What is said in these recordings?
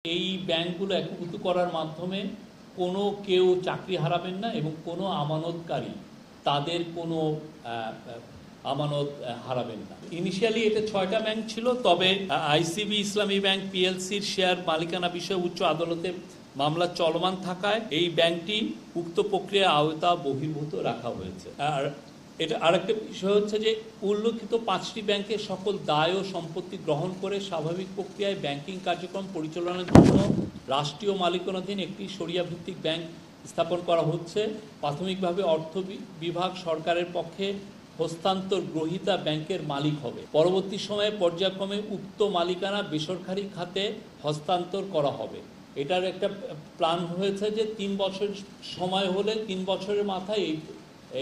এই ব্যাংকগুলো একীভূত করার মাধ্যমে কোনো কেউ চাকরি হারাবেন না এবং কোনো আমানতকারী তাদের কোনো আমানত হারাবেন না। ইনিশিয়ালি এটা 6টা ব্যাংক ছিল, তবে আইসিবি ইসলামী ব্যাংক পিএলসির শেয়ার মালিকানা বিষয়ে উচ্চ আদালতে মামলা চলমান থাকায় এই ব্যাংকটি উক্ত প্রক্রিয়ার আওতা বহির্ভূত রাখা হয়েছে। আর এটা আরেকটা বিষয় হচ্ছে যে উল্লেখিত 5টি ব্যাংকের সকল দায় ও সম্পত্তি গ্রহণ করে স্বাভাবিক প্রক্রিয়ায় ব্যাংকিং কার্যক্রম পরিচালনার জন্য রাষ্ট্রীয় মালিকানাধীন একটি শরিয়া ভিত্তিক ব্যাংক স্থাপন করা হচ্ছে। প্রাথমিকভাবে অর্থ বিভাগ সরকারের পক্ষে হস্তান্তর গ্রহীতা ব্যাংকের মালিক হবে। পরবর্তী সময়ে পর্যায়ক্রমে উক্ত মালিকানা বেসরকারি খাতে হস্তান্তর করা হবে। এটার একটা প্ল্যান হয়েছে যে 3 বছর সময় হলে 3 বছরের মাথায়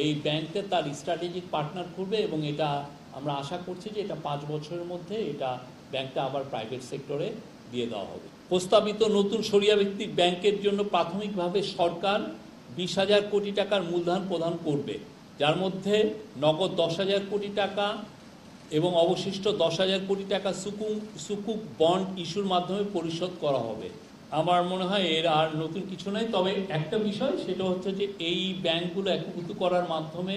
এই ব্যাংকটা তার স্ট্র্যাটেজিক পার্টনার করবে এবং এটা আমরা আশা করছি যে এটা 5 বছরের মধ্যে এটা ব্যাংকটা আবার প্রাইভেট সেক্টরে দিয়ে দেওয়া হবে। প্রস্তাবিত নতুন শরিয়া ভিত্তিক ব্যাংকের জন্য প্রাথমিকভাবে সরকার 20,000 কোটি টাকার মূলধন প্রদান করবে, যার মধ্যে নগদ 10,000 কোটি টাকা এবং অবশিষ্ট 10,000 কোটি টাকা সুকুক বন্ড ইস্যুর মাধ্যমে পরিশোধ করা হবে। আমার মনে হয় এর আর নতুন কিছু নাই, তবে একটা বিষয় সেটা হচ্ছে যে এই ব্যাংকগুলো একীভূত করার মাধ্যমে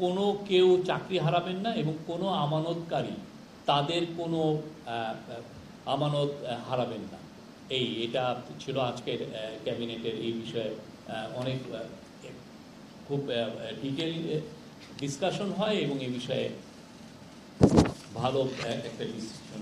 কোনো কেউ চাকরি হারাবেন না এবং কোনো আমানতকারী তাদের কোনো আমানত হারাবেন না। এটা ছিল আজকের ক্যাবিনেটের এই বিষয়ে অনেক খুব ডিটেল ডিসকাশন হয় এবং এই বিষয়ে ভালো একটা ডিসিশন।